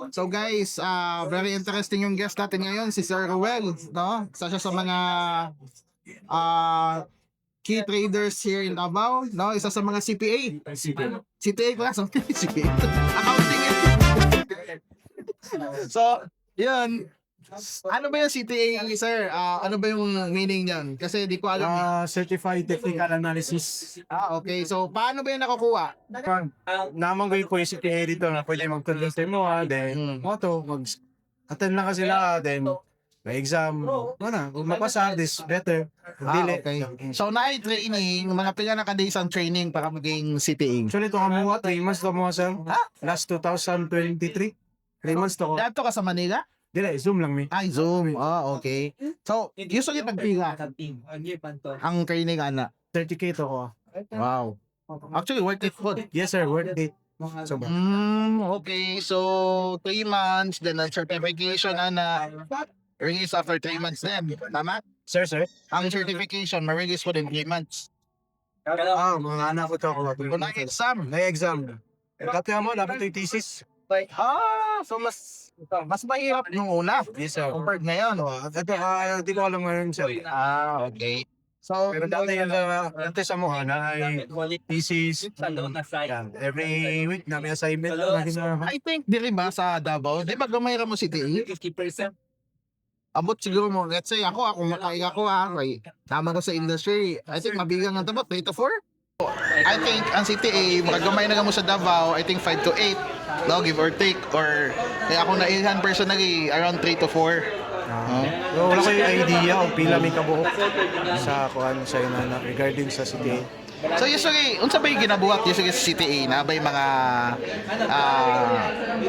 So guys, very interesting yung guest natin ngayon, si Sir Ruel, no? Isa siya sa mga uh, key traders here in Davao, no? Isa sa mga CPA. CPA class, CPA. Accounting. So, yun. Ano ba yung CTA, sir? Ano ba yung meaning niyan? Kasi di ko alam. Certified Technical Analysis. Okay. So, paano ba yung nakukuha? Namanggoy ko yung CTA dito na pwede mag-convince mo then mag-attend lang ka sila, then may exam, kung mapasa, this better. Dili. Okay. So, na-training, mga pila na ka-days ang training para maging CTA. Actually, ito kami 3 months to mo sir. Last 2023. 3 months to ko. Dato ka sa Manila? Dili, Zoom lang mi. Ay, Zoom. Okay. So, usually pagpila ang training, ana. 30K to ko. Wow. Actually, worth it po. Yes sir, worth it. So, Okay. So, 3 months, then ang certification, ana, release after 3 months din. Tama? sir. Ang certification, ma-release ko din 3 months. Mga anak ko to ako. Kung nag-exam. Na-exam. Dati mo, dapat yung thesis. So mas mahirap nung una Yes sir. compared ngayon. Ito, di ko alam ngayon sir. Okay. So, Pero dati sa mga na ay thesis. Yan. Every week na may assignment na ginagawa. I think di rin ba sa Davao, di ba gamay ra mo si TE? 50%. Abot siguro mo, let's say ako makain ako kay tama ko sa industry, I think mabigang ang tabot, 3 to 4? I think ang CTA, magagamay na mo sa Davao, I think 5 to 8, no, give or take, or kaya ako na ilhan personally, around 3 to 4. So, wala kayo idea kung pila may kabuok sa kuhan sa na regarding sa CTA. So usually, unsa ba yung ginabuhat usually sa CTA na ba yung mga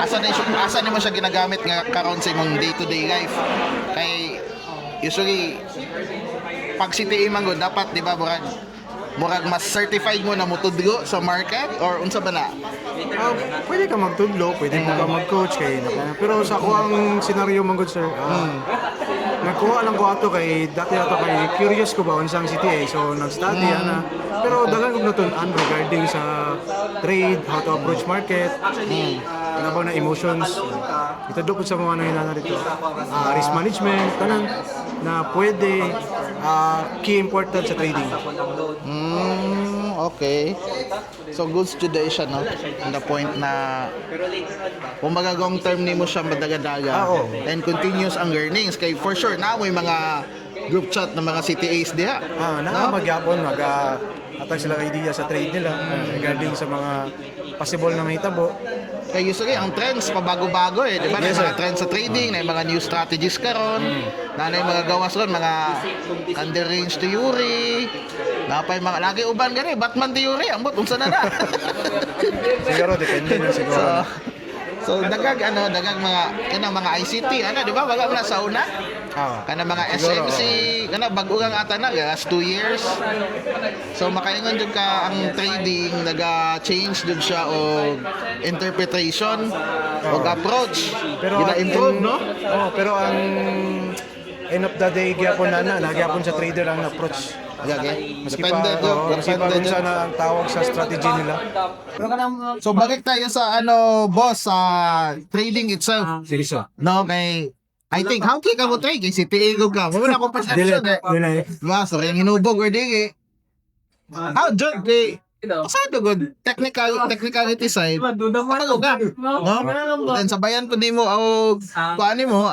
asa ni mo siya ginagamit nga karon sa imong day-to-day life? Kay usually pag CTA man gud dapat di ba murag mas certified mo na mutudlo sa market or unsa ba na? Pwede ka magtudlo, pwede mo ka mag-coach kay pero sa kuang senaryo man gud sir. Nagkuha lang ko ato kay dati ato kay curious ko ba unsang CTA, so nag-study ana. Pero daghan kog natun-an regarding sa trade, how to approach market. Ano ba na emotions? Itudlo ko sa mga nangyayari dito. Risk management, tanan na pwede key important sa trading. Okay. So good study siya, no? On the point na kung magagawang term ni mo siya madagadaga and continuous ang learnings kay for sure na may mga group chat ng mga CTAs diha. Nagyapon atag sila idea sa trade nila regarding sa mga possible na mahitabo. Kaya usually ang trends pabago-bago di ba? Yes, mga trends sa trading, na mga new strategies karon, na yung mga gawas ron, mga under range theory, napay mga lagi uban gani, Batman theory, ambot unsa na na. Siguro depende na siguro. So dagag mga ICT di ba? Wala na sa una. Kana mga SMC, kana bag-ugang ata na last 2 years. So makaingon jud ka ang trading naga-change jud siya og interpretation og approach. Pero gina-improve, no? Pero ang end of the day gyapon nagyapon sa trader ang approach. Depende kung saan ang tawag sa strategy nila. So balik tayo sa boss sa trading itself. Seryoso. No, kay I think how ka mo trade kay CPA ko ka. Wala ko perception Dili. Diba? So yung hinubog or dili. How jud kay asado good technicality side. Ano ka? No? Then sabayan po nimo og kuani mo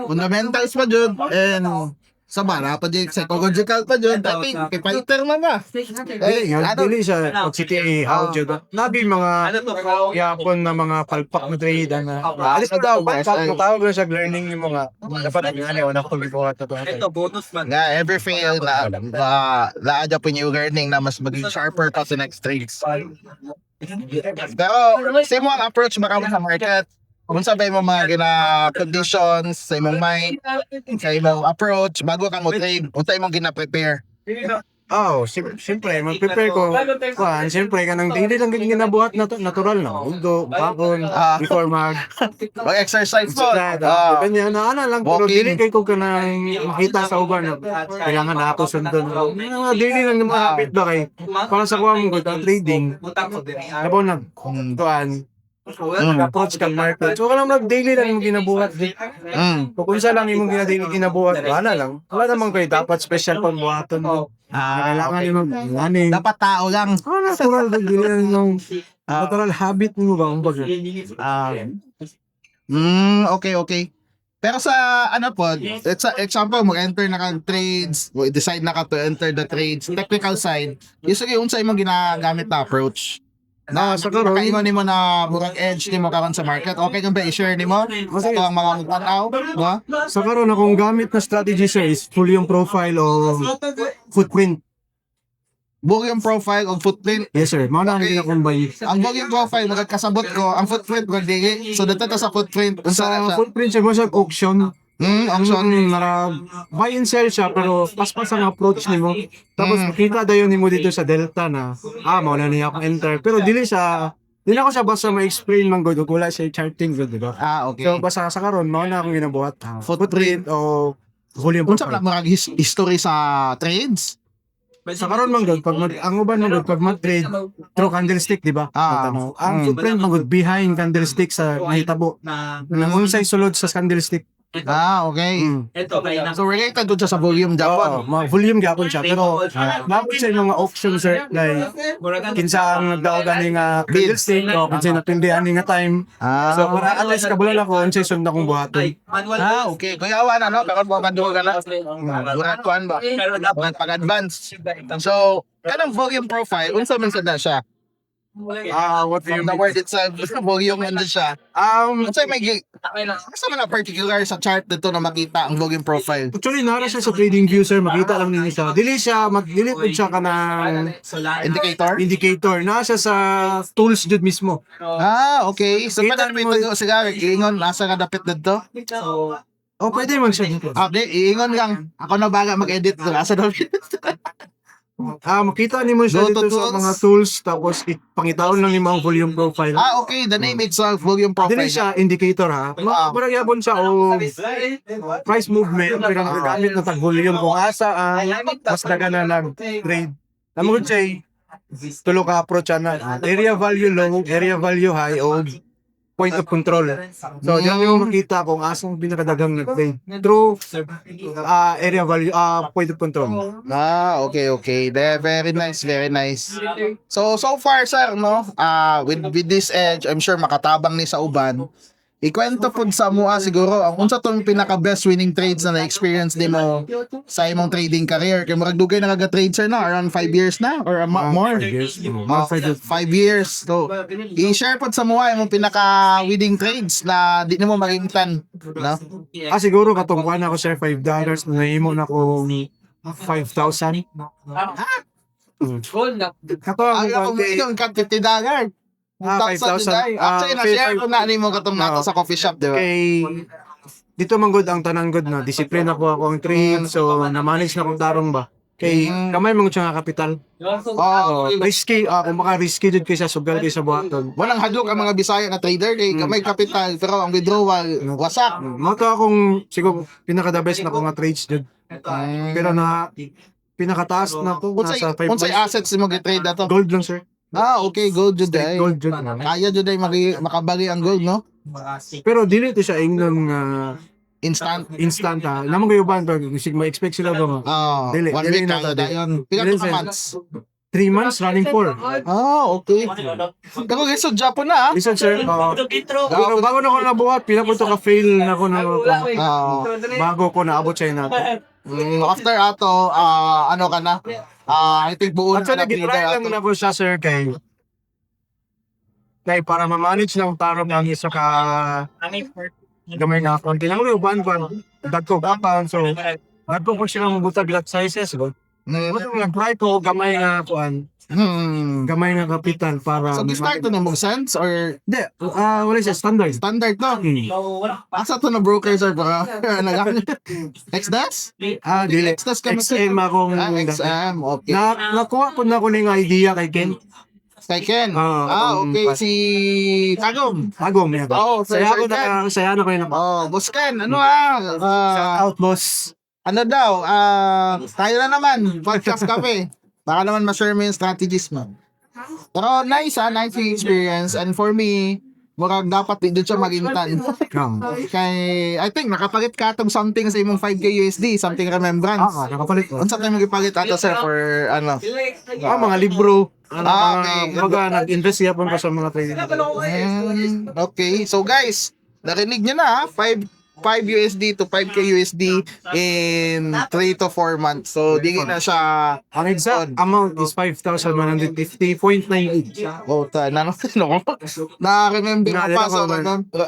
fundamentals pa jud and sa bara pa jud psychological pa jud tapi kay fighter man ba. Dili siya CTA how jud. Nabi mga yapon na mga palpak na trade alis daw palpak mo tawag na siya learning yung mga dapat ang una ko bibuhat to. Ito bonus man. Nga every fail na laadya po yung learning na mas maging sharper pa sa next trades. Pero same ang approach makamu sa market. Kung sabay mo mga conditions sa imong mind, sa imong approach, bago ka mo trade, unta imong gina-prepare. Siyempre, mag-prepare ko. Siyempre, kanang hindi lang ginabuhat na natural na. Ugo, bakon, before mag-exercise po. Ganyan, lang. Pero dili kay ko kanang makita sa uban na kailangan na ako sundon. Dili lang naman hapit ba kay para sa kuha mong good trading. Labaw na, approach kang market. So, kung mag-daily lang yung ginabuhat. Kung saan lang yung daily ginabuhat, wala lang. Wala naman kayo, dapat special pang buhaton mo. Kailangan yung Dapat tao lang. natural yung natural habit mo ba? Okay. Pero sa ano po, it's a example, mag-enter na ka trades, decide na ka to enter the trades, technical side, usually unsa imong ginagamit na approach? No, sa karon kaingon nimo na murag edge nimo karon sa market. Okay kung ba i-share nimo sa ang mga mutanaw, no? Sa karon akong gamit na strategy sir is full yung profile o footprint. Volume profile o footprint. Yes sir, mao na ang Okay. ginakumbay. Ang volume profile magkasabot ko, ang footprint ko dili. So dito sa footprint, unsa na Sa siya? footprint siya mo sa auction. Auction. Buy and sell siya pero paspas ang approach nimo. Tapos makita dayon nimo dito sa Delta na mao na niya ako enter. Pero dili ako siya basta ma-explain man gud ug wala siya charting gud, di ba? Okay. So basta sa karon mao na akong ginabuhat. Footprint o volume Unsa profile. man murag history sa trades? Sa karon man gud ang uban man gud pag mag-trade through candlestick, di ba? Ang footprint man gud behind candlestick sa mahitabo. Nang unsay sulod sa candlestick. Okay. So related dun sa volume Japan. Mga volume gyapon siya pero mabot sa mga auction sir like kinsa ang nagdaog ani nga candlestick o kinsa natindihan ni nga time. So para at least kabulan ako unsay sunod akong buhaton. Okay. Kuya awan ano, karon mo kanduha ka na. Burat kuan ba? Burat pag-advance. So, kanang volume profile, unsa man sad na siya? What From the word itself, volume man na siya. Unsa may asa man na particular sa chart dito na makita ang volume profile? Actually nara siya sa trading view sir, makita lang ninyo siya. Dili pud siya kanang Indicator? indicator. Na siya sa tools jud mismo. Okay. So, pwede may tago sigari. Iingon, nasa ka dapit dito? Pwede man siya dito. Okay, iingon lang. Ako na baga mag-edit dito. Nasa dapit. Makita nimo siya Go dito to sa tools. mga tools tapos pangitaon lang nimo ang volume profile. Okay. The name itself, volume profile. Dili siya indicator ha. Parang yapon siya o price movement pero nagagamit na tag volume kung asa mas daga na nag-trade. Namugod siya tulo ka approach na area value low, area value high o point of control. So diyan yung makita kung asang pinakadagang nag-trade through area value point of control. Okay. Very nice, very nice. So far, sir, no? With this edge, I'm sure makatabang ni sa uban. Ikwento po sa mua siguro, ang unsa tong pinaka-best winning trades na na-experience din mo sa imong trading career? Kaya murag dugay na kaga-trade, sir, na? Around 5 years na? Or more? 5 years. 5 years. So, i-share po sa mua imong pinaka-winning trades na di na mo maringtan. No? Siguro katong kuha na ako sir $5 na naimo na ko 5,000. Kato ang Ako mo yung kat $50. 5,000. Actually, na-share ko na mo katong nato sa coffee shop, di ba? Okay. Dito man gud ang tanan gud na disiplina ko ako ang trade so na-manage na kong tarong ba. Kay kamay man gud siya nga kapital. Risky kung maka risky jud kaysa sugal kaysa buhaton. Walang hadlok ang mga Bisaya na trader kay kamay kapital pero ang withdrawal wasak. Mo to akong siguro pinaka the best na ko nga trades jud. Pero na pinakataas na ko nasa 5 Unsay assets mo gi-trade na to? gold lang sir. Okay, gold jud ay. Gold jud. Kaya jud ay makabali ang gold, no? Pero dili to siya ingnon nga Instant. Namang kayo ba sig ma-expect sila ba? Dili, 1 dili week na na to. dayon. Pila Dili, ka sir. months? 3 months running 4. Okay. Kako gyud Japan na. Listen sir, pero bago na ako nabuhat, pila po to ka-fail na ako na bago ko naabot siya na. After ato, ano ka na? I think buo na Actually, na gitry lang na ko siya sir kay para ma-manage lang tarong ang isa ka gamay na account. Kailangan ko uban pa dagko account so dagko ko sila mabutag lot sizes go. Nag-try ko gamay nga kuan. Gamay nga kapital para So, start to na mo sense or Hindi, wala siya standard. standard to? Asa to na broker sir para Exdas? Dili. Exdas ka XM akong XM, okay. nakuha ko na ko ning idea kay Ken. Kay Ken. Okay. Si Tagom. Agong niya. Sir Saya na ko yun. Boss Ken, ano Shout out boss. ano daw, tayo na naman, podcast kami. Baka naman ma-share mo yung strategies mo. Pero nice yung experience. And for me, murag dapat din siya maging tan. Kay I think nakapalit ka tong something sa imong 5k USD, something remembrance. Nakapalit ko. Unsa tayo magipalit ato sir for ano? Mga libro. Okay. Nag-invest yapon ko sa mga trading. Okay. So guys, narinig niyo na ha? 5 USD to 5k USD in 3 to 4 months. So, di na siya Ang exact amount is 5,150.98. na-remember ko pa. So,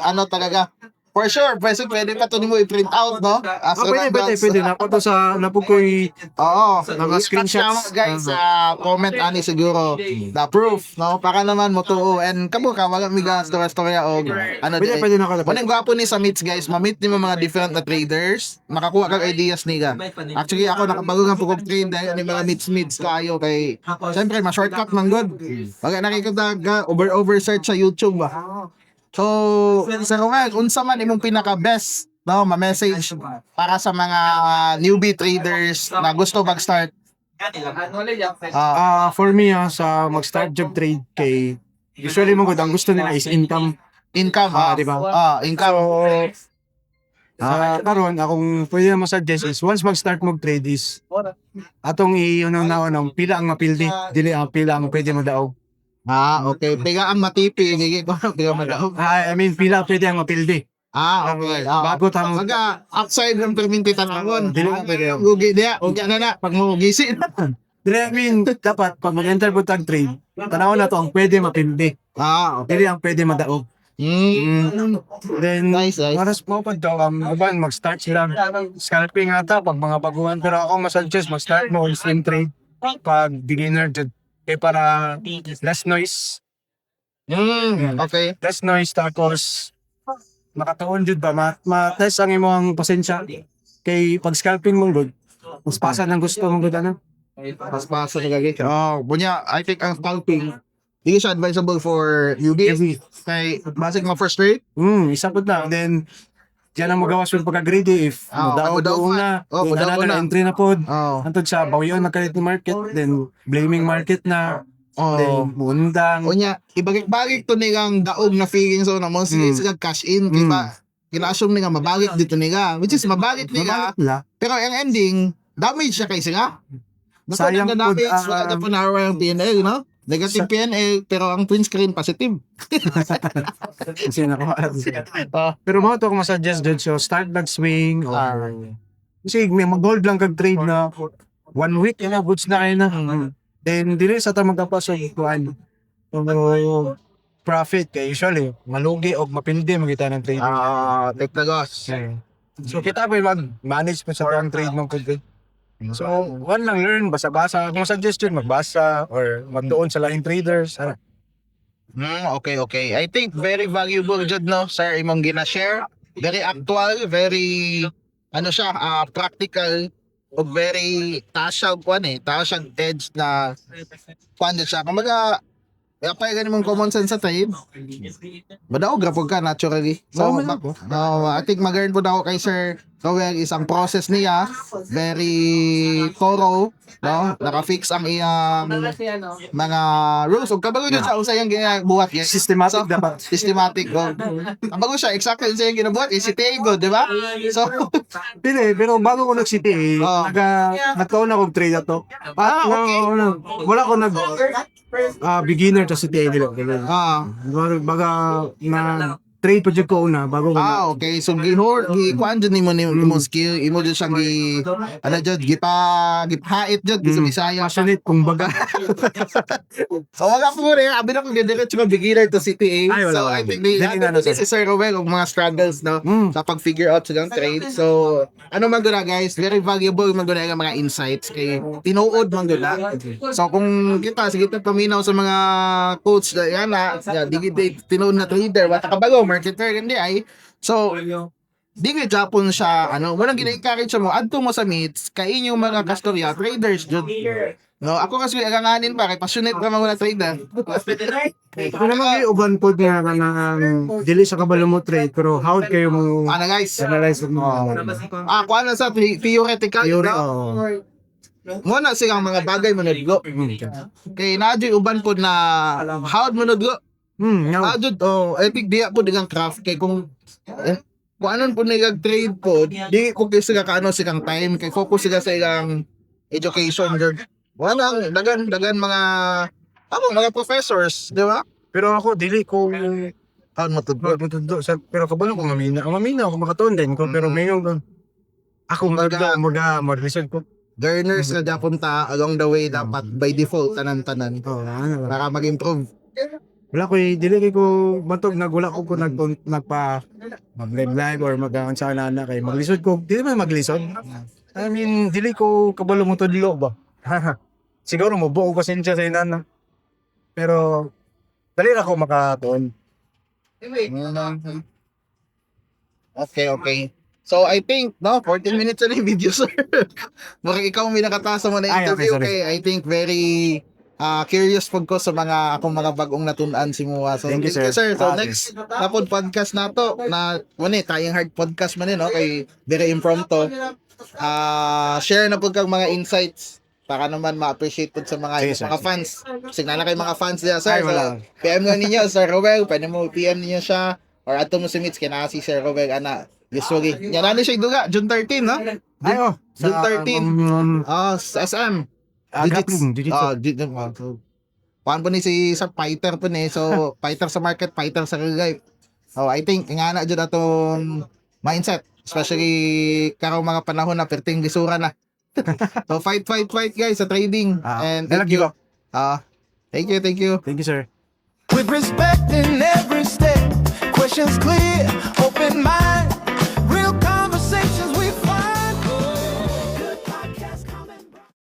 ano talaga, for sure, pwede pa ito mo i-print out, no? As Pwede. Napo to sa, napo ko Oo. Naka-screenshots. Guys, comment ani siguro na proof, no? Para naman mo to. And kamo ka, wala miga storya o ano. Pwede na kalapit. Manang gwapo ni sa meets, guys. Ma-meet ni mo mga different na traders. Makakuha kang ideas niga. Actually, ako nakabago ng pugog trade dahil ni mga meets kayo kay siyempre, ma-shortcut man good. Pag nakikita ka, over search sa YouTube ba? So, Sir Romel, unsa man imong pinaka-best ma-message para sa mga newbie traders na gusto mag-start? For me, sa mag-start job trade kay usually mo ang gusto nila is income. Income, di ba? Income. Karon akong pwede mo suggest is once mag-start mag-trade is atong iunaw-naw pila ang mapildi, dili ang pila ang pwede mo daog. Okay. Piga ang matipi, hindi ko piga madaog. I mean, pila pwede ang mapildi. Okay. Bago tamo. Maga upside ng perminti tanawon. Dili na pwede. Gugi dia, unya na pag mo gisin. Dili, I mean, dapat pag mag-enter po tag trade, tanawon na to ang pwede mapildi. Okay. Dili ang pwede madaog. Then, Nice. maras mo pa daw, mag-start sila scalping ata pag mga baguhan. Pero ako masuggest, mag-start mo swing trade pag beginner dyan. Kaya para less noise. Okay. Less noise, tapos makataon dyan ba? Ma-test ang imong pasensya. Kay pag scalping mong good, mas pasan ang gusto mong good, ano? Mas paso na gagi. Bunya, I think ang scalping hindi siya advisable for newbies. Kay basic mga first trade. Isa po na. Then, diyan ang magawas yung pagka-greedy if daw na. Na entry na po. Antod sa bawiyon magkalit ni market. Then, blaming market na. Then, mundang. Unya, ibagik-bagik to nigang daog na feeling so na mo sige cash in. Diba? Kina-assume niga mabagik dito niga. Which is mabagik niga. Pero ang ending, damage siya kay siya. Sayang po. Damage. Wala po na yung PNL, you know? Negative PNL, pero ang twin screen positive. Kasi pero mga to ako masuggest dyan. So, start nag-swing. Kasi may mag-hold lang kag-trade na 1 week, goods na kayo na. Then, dili sa ta magkapasok kuan. Profit kay usually malugi o mapildi magita ng trade. Take the loss. So, kita pa mag-manage mo sa ang trade mong kag. So, one lang learn, basa-basa. Kung suggestion, magbasa or magdoon sa laing traders. Okay. I think very valuable jud no, sir, imong gina-share. Very actual, very practical o very taas siyang edge na kuan siya. Kumaga, apay gani mong common sense sa trade. Madaog rapog ka naturally. So, I think mag-learn po na ako kay Sir Rowell isang process niya, very thorough, no? Naka-fix ang iyang mga rules. Ug kabago yun sa usay ang ginabuhat yan. Systematic dapat. Systematic. Kabago siya, exactly sa iyang ginabuhat, is si Tego, di ba? So, pero bago ko nag-CTA, nagkaon akong trade ato. Okay. Wala ko beginner to CTA nila. Baga na trade pa dyan ko una bago ko okay. So kuan dyan mo mo skill, imo dyan siyang gipahait dyan sa Bisaya. Passionate kung baga. So wala po rin, abi na kung diretso ka beginner to CTA. So I think this is Sir Rowell og mga struggles no sa pag-figure out sa trade. So ano man guna guys, very valuable man guna ang mga insights kay tinuod man guna. So kung kita sige paminaw sa mga coach yan na di tinuod na trader wala ka bago marketer hindi ay. So di nga Japon siya walang gina-encourage mo adto mo sa meets kay inyong mga kastorya traders jud. No, ako kasi aganganin pa kay passionate pa mga trader. Kung naman kayo uban po nga dili sa kabalo mo trade pero how kayo mo guys analyze mo. Kuan na sa theoretical muna silang mga bagay manudlo. Kay nadyo uban po na how manudlo Jud, I think di po digang craft kay kung anon po nigag trade po, di ko kay sila kaano silang time kay focus sila sa ilang education jud. Wala dagan mga mga professors, di ba? Pero ako dili ko Matudlo. pero kabalo ko mamina ako makatuon din ko pero ngayon ako mag-research ko. Learners na dapunta along the way dapat by default tanan-tanan para mag-improve. Wala ko dili ko matog wala ko nagpa mag-live or mag-aan sa nana kay maglisod ko. Dili man maglisod. I mean, dili ko kabalo mo tudlo ba. Siguro mo buo ko pasensya sa nana. Pero dali ra ko makatuon. Okay. So I think 14 minutes na yung video, sir. Bakit ikaw may nakatasa mo na interview sorry. I think very curious pag ko sa akong mga bagong natunan si Mua. So Thank you, sir. So next napod podcast na to na tayong hard podcast man kay very impromptu. Share na pud kang mga insights para naman ma-appreciate po sa mga Sige, sir. mga fans. Signal na kay mga fans diya, sir. Ay, wala. So, PM nga ninyo, Sir Rowell. Pwede mo PM ninyo siya. Or ato mo si Mitch, kaya si Sir Rowell, usually. Yan na siya duga, June 13, no? June 13. Sa SM. Grappling, jiu-jitsu. Kuhan po ni si sa fighter po ni. So, fighter sa market, fighter sa real life. So, I think, nga na dyan atong mindset. Especially, karong mga panahon na perting lisura na. So, fight, guys, sa trading. And thank you. Thank you. Thank you, sir. With respect in every step, questions clear, open mind.